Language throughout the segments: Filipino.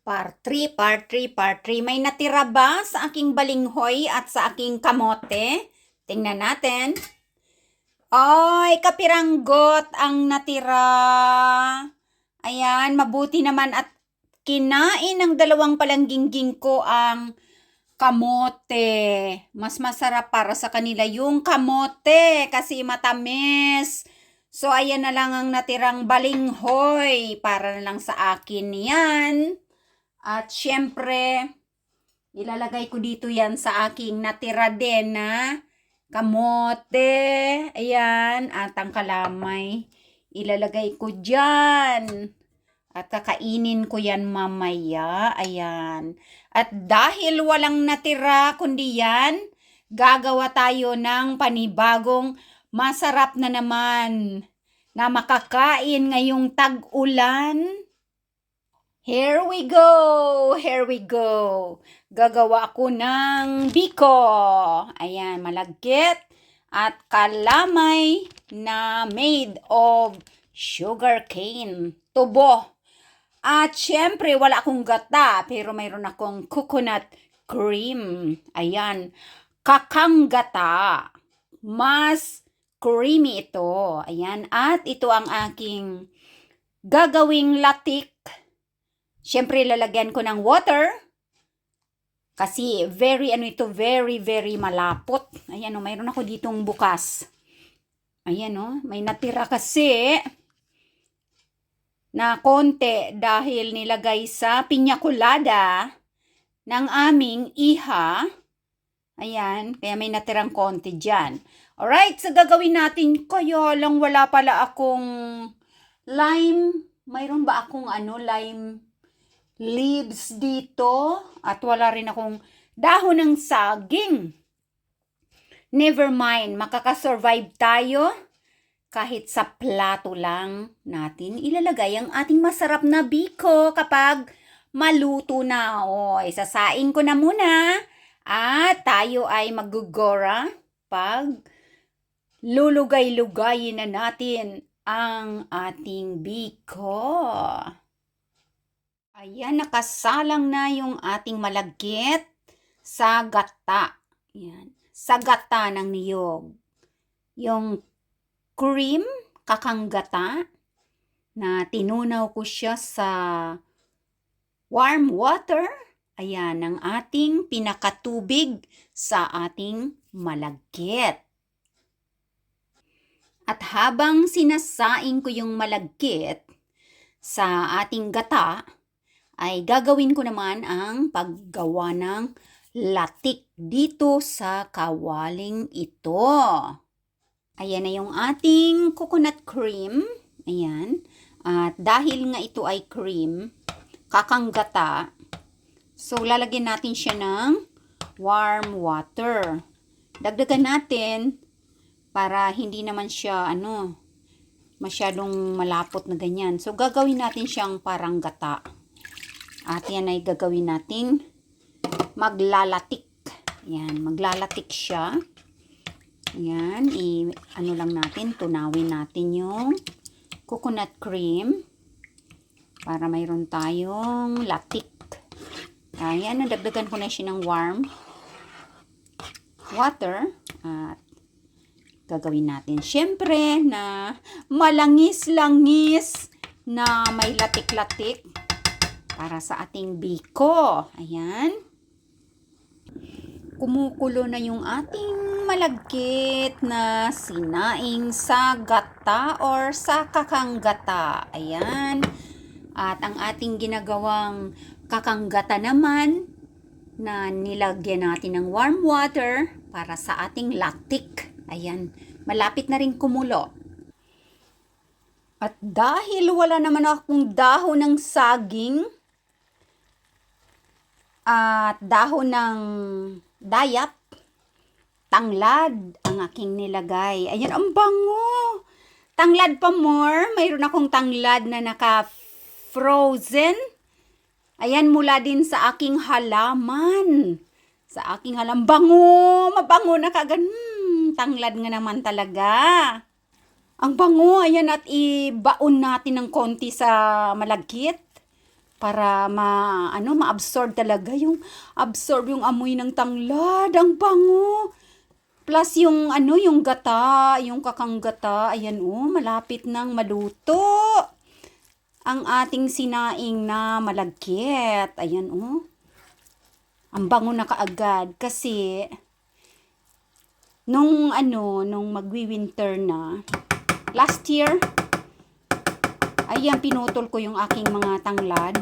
Part 3. May natira ba sa aking balinghoy at sa aking kamote? Tingnan natin. Ay, kapiranggot ang natira. Ayan, mabuti naman at kinain ng dalawang palanggingging ko ang kamote. Mas masarap para sa kanila yung kamote kasi matamis. So, ayan na lang ang natirang balinghoy para na lang sa akin yan. At syempre, ilalagay ko dito yan sa aking natira din na kamote. Ayan, at ang kalamay. Ilalagay ko dyan. At kakainin ko yan mamaya. Ayan. At dahil walang natira kundi yan, gagawa tayo ng panibagong masarap na naman na makakain ngayong tag-ulan. Here we go! Gagawa ako ng biko. Ayan, malagkit at kalamay na made of sugarcane. Tubo. At syempre, wala akong gata, pero mayroon akong coconut cream. Ayan, kakang gata. Mas creamy ito. Ayan, at ito ang aking gagawing latik. Syempre, lalagyan ko ng water. Kasi very malapot. Ayan o, mayroon ako ditong bukas. Ayan o, may natira kasi na konti dahil nilagay sa piña colada ng aming iha. Ayan, kaya may natirang konti dyan. Alright, so gagawin natin. Kaya lang wala pala akong lime. Mayroon ba akong lime leaves dito? At wala rin akong dahon ng saging. Never mind, makakasurvive tayo. Kahit sa plato lang natin ilalagay ang ating masarap na biko kapag maluto na. O, isasain ko na muna. At tayo ay magugora pag lulugay-lugayin na natin ang ating biko. Ayan, nakasalang na yung ating malagkit sa gata. Ayan, sa gata ng niyog. Yung cream, kakang gata, na tinunaw ko siya sa warm water. Ayan, ang ating pinakatubig sa ating malagkit. At habang sinasaing ko yung malagkit sa ating gata, ay gagawin ko naman ang paggawa ng latik dito sa kawaling ito. Ayan na yung ating coconut cream. Ayan. At dahil nga ito ay cream, kakang gata, so lalagyan natin siya ng warm water. Dagdagan natin para hindi naman siya masyadong malapot na ganyan. So gagawin natin siyang parang gata. At yan ay gagawin natin maglalatik. Yan, maglalatik siya. Yan, lang natin, tunawin natin yung coconut cream para mayroon tayong latik. Ayan, nadagdagan ko na siya ng warm water. At gagawin natin syempre na malangis-langis na may latik-latik para sa ating biko. Ayan. Kumukulo na yung ating malagkit na sinaing sa gata or sa kakang gata. Ayan. At ang ating ginagawang kakang gata naman na nilagyan natin ng warm water para sa ating latik. Ayan. Malapit na rin kumulo. At dahil wala naman akong dahon ng saging at dahon ng dayap, tanglad ang aking nilagay. Ayan, ang bango! Tanglad pa more. Mayroon akong tanglad na naka-frozen. Ayan, mula din sa aking halaman. Sa aking halaman. Bango! Mabango na kagad. Tanglad nga naman talaga. Ang bango. Ayan, at ibaon natin ng konti sa malagkit para ma-absorb talaga yung amoy ng tanglad. Ang bango. Plus yung gata, yung kakanggata, ayan malapit nang maluto. Ang ating sinaing na malagkit. Ayan ang bango na kaagad kasi nung magwi-winter na last year, ayan, pinutol ko yung aking mga tanglad.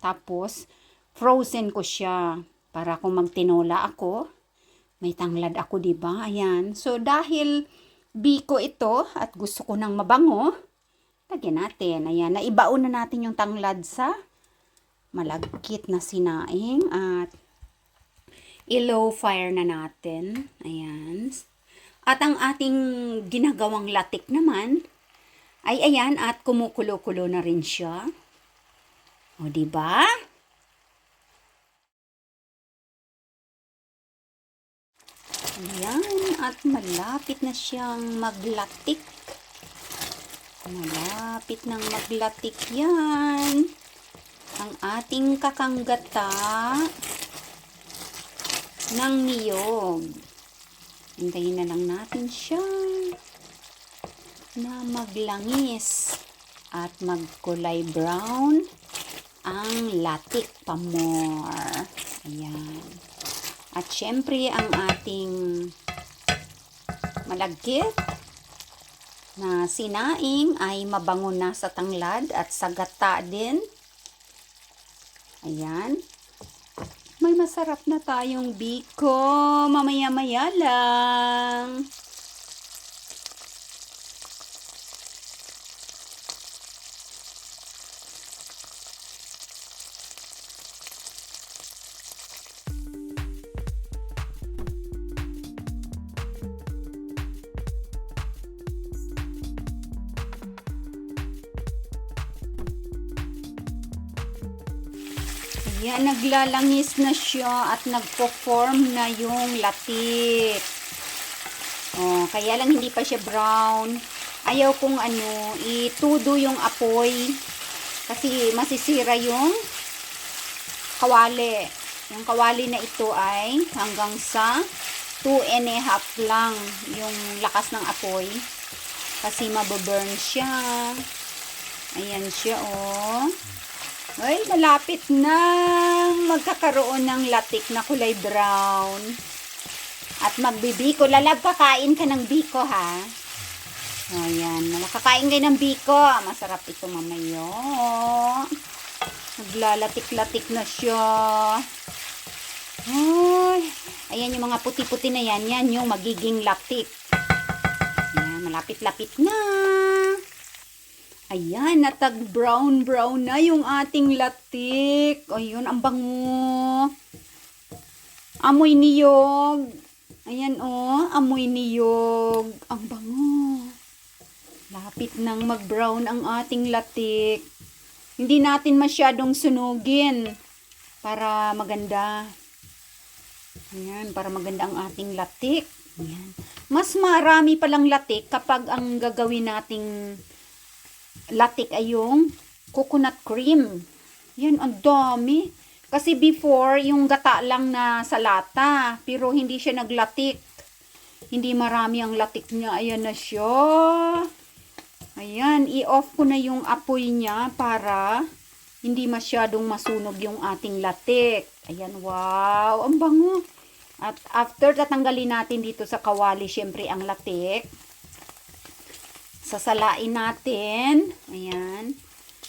Tapos, frozen ko siya. Para kung magtinola ako, may tanglad ako, diba? Ayan. So, dahil biko ito at gusto ko nang mabango, lagyan natin. Ayan, naibaon na natin yung tanglad sa malagkit na sinaing at i-low fire na natin. Ayan. At ang ating ginagawang latik naman, ay ayan, at kumukulo-kulo na rin siya. O, diba? Ayan, at malapit na siyang maglatik. Malapit nang maglatik yan. Ang ating kakanggata ng niyog. Hintayin na lang natin siya na maglangis at magkulay brown ang latik pa more. Ayan. At syempre ang ating malagkit na sinaing ay mabango na sa tanglad at sa gata din. Ayan. May masarap na tayong biko. Mamaya-maya lang. Yan, naglalangis na siya at nagpo-form na yung latik. Kaya lang hindi pa siya brown. Ayaw kong itudo yung apoy kasi masisira yung kawali. Yung kawali na ito ay hanggang sa 2.5 lang yung lakas ng apoy kasi mababurn siya. Ayan siya Ay, malapit na magkakaroon ng latik na kulay brown. At magbibiko. Kakain ka ng biko, ha? Ayan. Makakain kayo ng biko. Masarap ito mamaya. Naglalatik-latik na siya. Ay, ayan yung mga puti-puti na yan. Yan yung magiging latik. Ayan, malapit-lapit na. Ayan, natag-brown-brown na yung ating latik. Ayun, ang bango. Amoy niyog. Ayan, amoy niyog. Ang bango. Lapit nang mag-brown ang ating latik. Hindi natin masyadong sunugin para maganda. Ayan, para maganda ang ating latik. Ayan. Mas marami palang latik kapag ang gagawin nating latik ay yung coconut cream. Yan, ang dami. Kasi before, yung gata lang na sa lata. Pero hindi siya naglatik. Hindi marami ang latik niya. Ayan na siya. Ayan, i-off ko na yung apoy niya para hindi masyadong masunog yung ating latik. Ayan, wow. Ang bango. At after tatanggalin natin dito sa kawali, syempre ang latik. Sasalain natin. Ayan.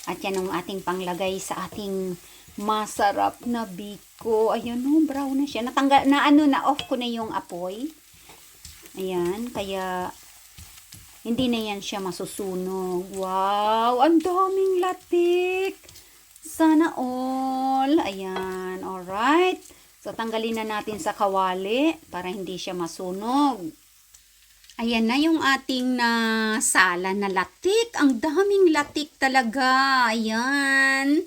At yan ang ating panglagay sa ating masarap na biko. Ayan brown na siya. Natanggal, na-off ko na yung apoy. Ayan. Kaya, hindi na yan siya masusunog. Wow! Ang daming latik! Sana all. Ayan. Alright. So, tanggalin na natin sa kawali para hindi siya masunog. Ayan na yung ating sala na latik. Ang daming latik talaga. Ayan.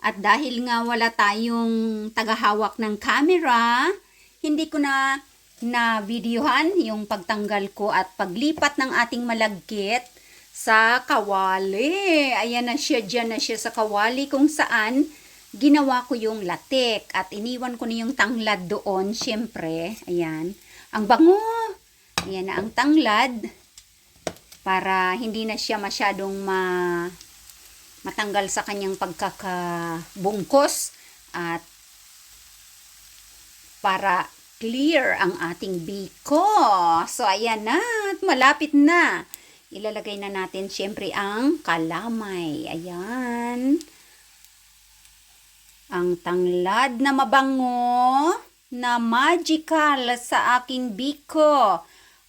At dahil nga wala tayong tagahawak ng camera, hindi ko na videohan yung pagtanggal ko at paglipat ng ating malagkit sa kawali. Ayan na siya, dyan na siya sa kawali kung saan ginawa ko yung latik at iniwan ko na yung tanglad doon, syempre. Ayan. Ang bango! Ayan na ang tanglad para hindi na siya masyadong matanggal sa kanyang pagkakabungkos at para clear ang ating biko. So, ayan na. At malapit na. Ilalagay na natin syempre ang kalamay. Ayan. Ang tanglad na mabango na magical sa aking biko.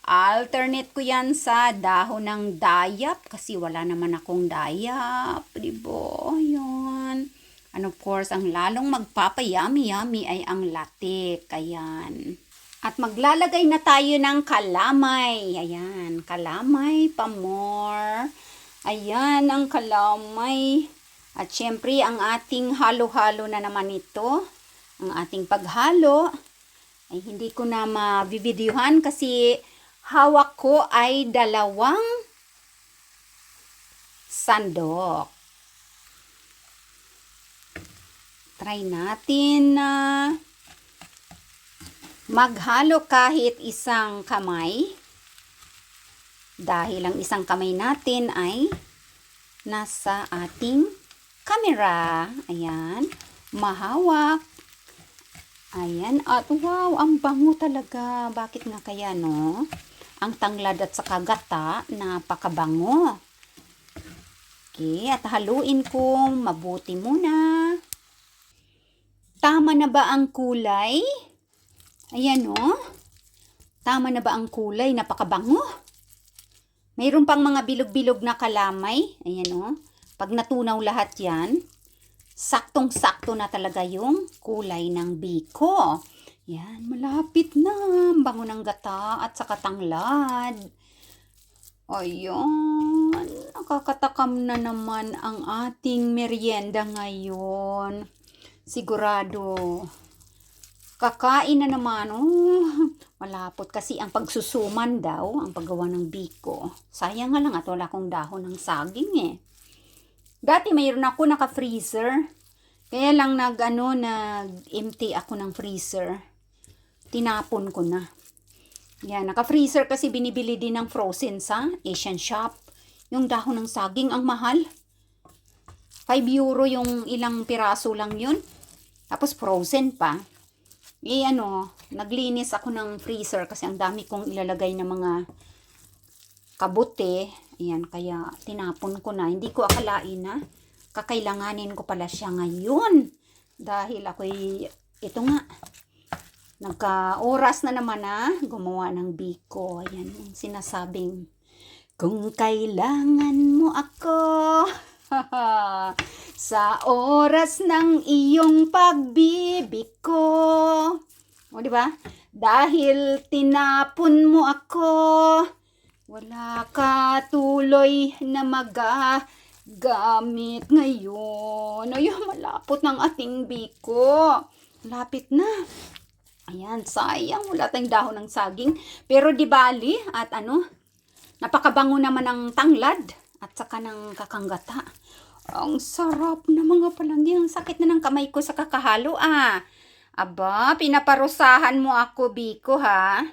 Alternate ko yan sa dahon ng dayap kasi wala naman akong dayap. Diba? Ayan. And of course, ang lalong magpapayami-yami ay ang latik. Ayan. At maglalagay na tayo ng kalamay. Ayan. Kalamay pa more. Ayan ang kalamay. At syempre, ang ating halo-halo na naman ito. Ang ating paghalo. Ay hindi ko na mabibidyuhan kasi hawak ko ay 2 sandok. Try natin na maghalo kahit isang kamay. Dahil ang isang kamay natin ay nasa ating camera. Ayan. Mahawak. Ayan. At wow, ang bango talaga. Bakit nga kaya, no? Ang tanglad at saka gata, napakabango. Okay, at haluin ko mabuti muna. Tama na ba ang kulay? Ayan, oh. Tama na ba ang kulay? Napakabango. Mayroon pang mga bilog-bilog na kalamay. Ayan, oh. Pag natunaw lahat yan, saktong-sakto na talaga yung kulay ng biko. Yan, malapit na. Bango ng gata at saka tanglad. Ayan, nakakatakam na naman ang ating merienda ngayon. Sigurado. Kakain na naman. Oh, malapot kasi ang pagsusuman daw, ang paggawa ng biko. Sayang nga lang at wala akong dahon ng saging eh. Dati mayroon ako naka-freezer. Kaya lang nag-empty ako ng freezer. Tinapon ko na. Yan, naka-freezer kasi binibili din ng frozen sa Asian shop. Yung dahon ng saging, ang mahal. 5 euro yung ilang piraso lang yun. Tapos frozen pa. Naglinis ako ng freezer kasi ang dami kong ilalagay ng mga kabote. Ayan, kaya tinapon ko na. Hindi ko akalain na kakailanganin ko pala siya ngayon. Dahil ako'y, ito nga, nagka-oras na naman na gumawa ng biko. Ayan, yung sinasabing, kung kailangan mo ako, sa oras ng iyong pagbibiko. O, di ba? Dahil tinapon mo ako, wala ka tuloy na magagamit ngayon. Ayun, malapot ng ating biko. Lapit na. Ayan, sayang. Wala tayong dahon ng saging. Pero di bali, at napakabango naman ng tanglad at saka ng kakanggata. Ang sarap na mga palanggi. Ang sakit na ng kamay ko sa kakahalo, ah. Aba, pinaparusahan mo ako, biko, ha?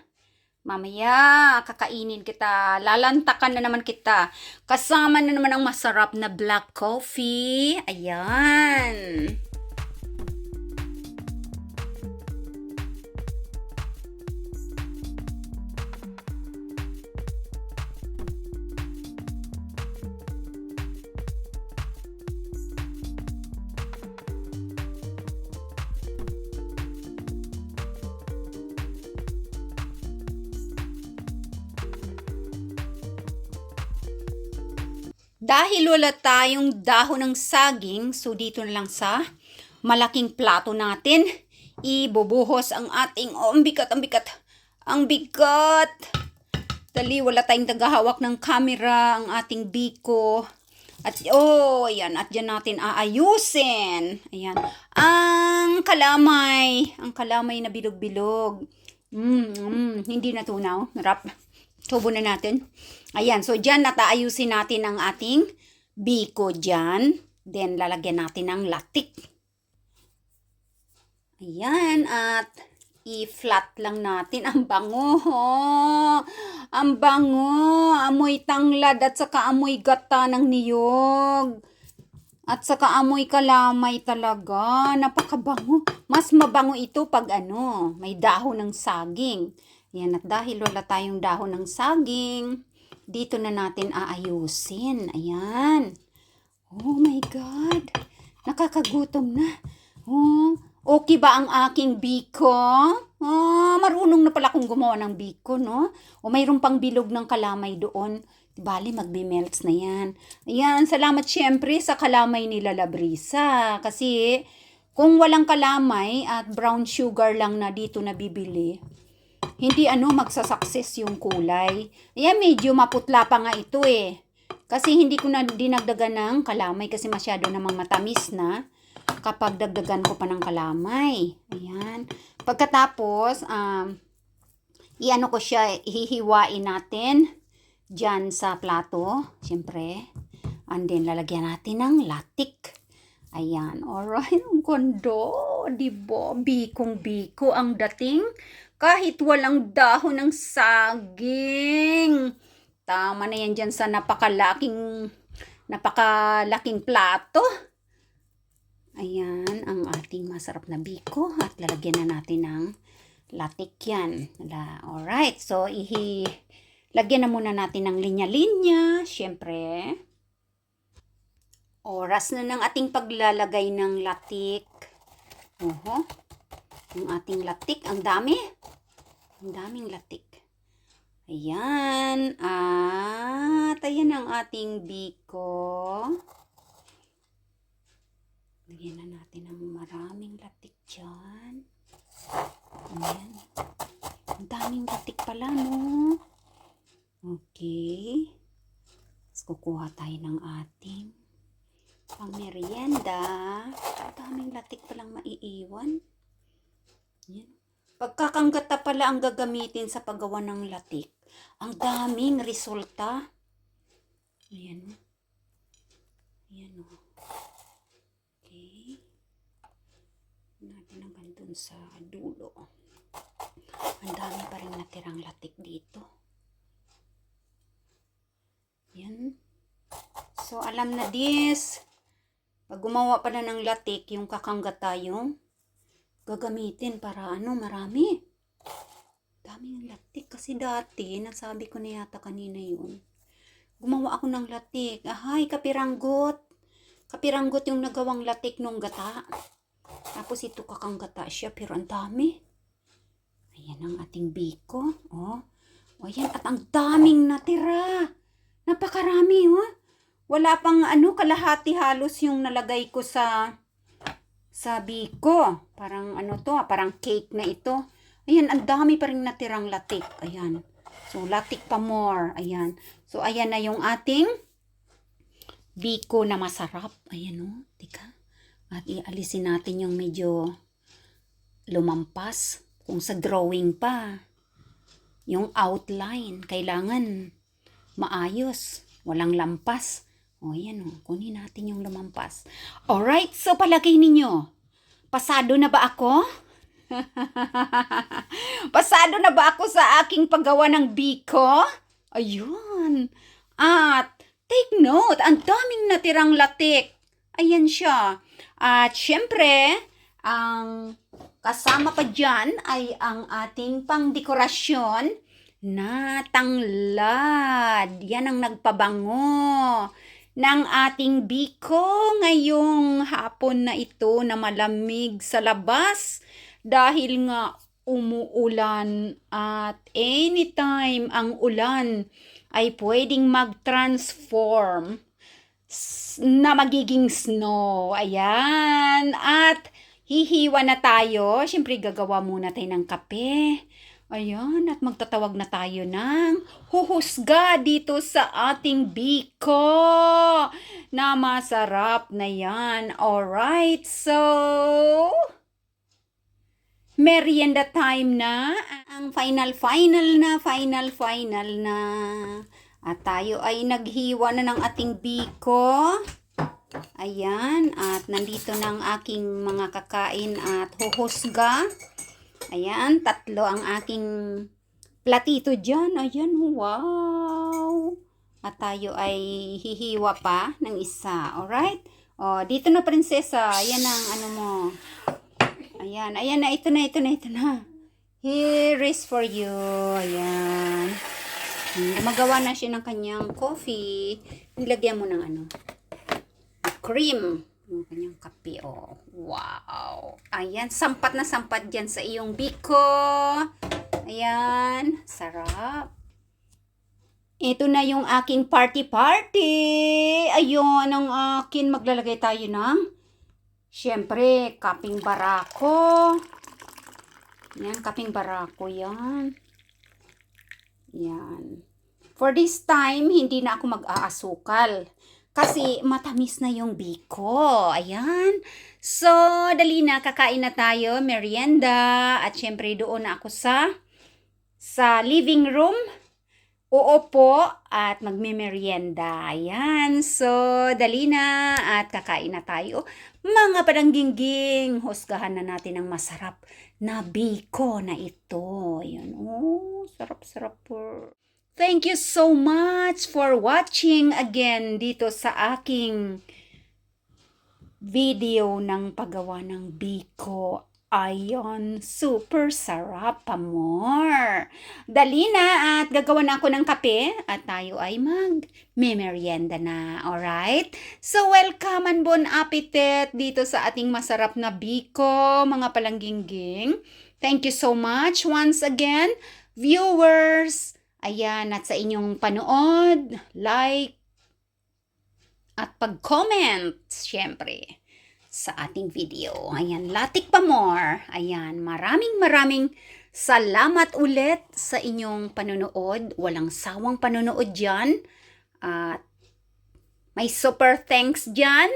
Mamaya, kakainin kita. Lalantakan na naman kita. Kasama na naman ang masarap na black coffee. Ayan. Dahil wala tayong dahon ng saging, so dito na lang sa malaking plato natin, ibubuhos ang ating, ang bigat, ang bigat, ang bigat. Dali, wala tayong tagahawak ng camera, ang ating biko. At, ayan, at dyan natin aayusin. Ayan, ang kalamay na bilog-bilog. Hindi natunaw, narap. Tubo na natin. Ayan, so dyan nataayusin natin ang ating biko dyan. Then, lalagyan natin ng latik. Ayan, at i-flat lang natin. Ang bango, ho. Ang bango. Amoy tanglad at saka amoy gata ng niyog. At saka amoy kalamay talaga. Napakabango. Mas mabango ito pag may dahon ng saging. Yan, at dahil wala tayong dahon ng saging, dito na natin aayusin. Ayan. Oh my God. Nakakagutom na. Oh, okay ba ang aking biko? Oh, marunong na pala akong gumawa ng biko, no? O mayroon pang bilog ng kalamay doon. Bali, magbe-melts na yan. Ayan, salamat syempre sa kalamay ni Labrisa. Kasi, kung walang kalamay at brown sugar lang na dito nabibili, hindi magsasucess yung kulay. Ayan, medyo maputla pa nga ito eh. Kasi hindi ko na dinagdagan ng kalamay kasi masyado namang matamis na kapag dagdagan ko pa ng kalamay. Ayan. Pagkatapos, iano ko siya, hihiwain natin dyan sa plato, syempre. And then, lalagyan natin ng latik. Ayan. Alright, ang kondo. Diba? Bikong-biko ang dating. Kahit walang dahon ng saging. Tama na yan dyan sa napakalaking plato. Ayan, ang ating masarap na biko. At lalagyan na natin ng latik yan. Alright, so lagyan na muna natin ng linya-linya. Siyempre, oras na ng ating paglalagay ng latik. Oho, ang ating latik, ang dami. Ang daming latik. Ayan, at ayan ang ating biko. Lagyan na natin ng maraming latik dyan. Ayan. Ang daming latik pala, no? Okay. Tapos kukuha tayo ng ating pang-merienda. Ang daming latik palang maiiwan. Ayan. Pagkakanggata pala ang gagamitin sa paggawa ng latik. Ang daming resulta. Ayan. Ayan o. Okay. Natin hanggang dun sa dulo. Ang dami pa rin natirang latik dito. Ayan. So, alam na this. Pag gumawa pa na ng latik, yung kakanggata yung gagamitin para marami. Daming latik. Kasi dati, nasabi ko na yata kanina yun. Gumawa ako ng latik. Ahay, kapiranggot. Kapiranggot yung nagawang latik nung gata. Tapos ito kakanggata siya, pero ang dami. Ayan ang ating biko. Oh. O ayan, at ang daming natira. Napakarami, oh. Wala pang kalahati halos yung nalagay ko sa biko. Parang parang cake na ito. Ayan, ang dami pa rin natirang latik. Ayan. So, latik pa more. Ayan. So, ayan na yung ating biko na masarap. Ayan, oh. Tika. At ialisin natin yung medyo lumampas. Kung sa drawing pa. Yung outline. Kailangan maayos. Walang lampas. O, yan o. Kunin natin yung lumampas. Alright, so palagay ninyo. Pasado na ba ako? Pasado na ba ako sa aking paggawa ng biko? Ayun. At, take note, ang daming natirang latik. Ayan siya. At, syempre, ang kasama pa dyan ay ang ating pangdekorasyon na tanglad. Yan ang nagpabango ng ating biko ngayong hapon na ito na malamig sa labas dahil nga umuulan at anytime ang ulan ay pwedeng mag-transform na magiging snow. Ayan. At hihiwa na tayo. Siyempre gagawa muna tayo ng kape. Ayan, at magtatawag na tayo ng huhusga dito sa ating biko na masarap na yan. Alright, so merienda time na. Ang final na. At tayo ay naghiwa na ng ating biko. Ayan, at nandito na ang aking mga kakain at huhusga. Ayan, 3 ang aking platito dyan. Ayan, wow! At tayo ay hihiwa pa ng isa, alright? O, dito na prinsesa. Ayan ang ano mo. Ayan, ayan na, ito na. Here is for you. Ayan. Gumagawa na siya ng kanyang coffee. Nilagyan mo ng ano? Cream. Yung kanyang kape, oh. Wow. Ayan, sampat na sampat dyan sa iyong biko. Ayan, sarap. Ito na yung aking party. Ayun, ang akin maglalagay tayo ng, syempre, kaping barako. Yan, kaping barako yan. Yan. For this time, hindi na ako mag-aasukal. Kasi matamis na yung biko. Ayan. So, dali na, kakain na tayo, merienda. At syempre, doon na ako sa living room. Uupo at magme-merienda. Ayan. So, dali na at kakain na tayo. Mga padangging-ging, husgahan na natin ang masarap na biko na ito. Ayan. Oh, sarap-sarap po. Thank you so much for watching again dito sa aking video ng paggawa ng biko. Ayon, super sarap pa more. Dali na at gagawa na ako ng kape at tayo ay mag-merienda na, alright? So, welcome and bon appetit dito sa ating masarap na biko, mga palangging-ging. Thank you so much once again, viewers. Ayan, at sa inyong panood, like, at pag-comment, syempre, sa ating video. Ayan, latik pa more. Ayan, maraming salamat ulit sa inyong panonood. Walang sawang panonood dyan. At may super thanks dyan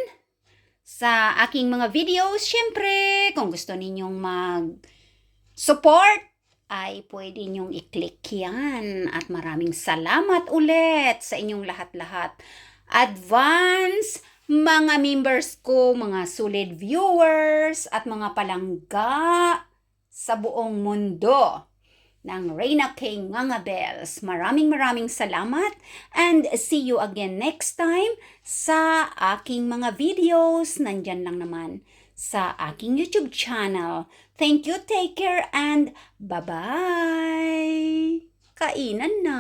sa aking mga videos. Syempre, kung gusto ninyong mag-support, ay pwede ninyong i-click yan. At maraming salamat ulit sa inyong lahat-lahat. Advance mga members ko, mga solid viewers, at mga palangga sa buong mundo ng Reyna K. Ngangabels. Maraming salamat and see you again next time sa aking mga videos. Nandyan lang naman sa aking YouTube channel. Thank you, take care, and bye-bye! Kainan na!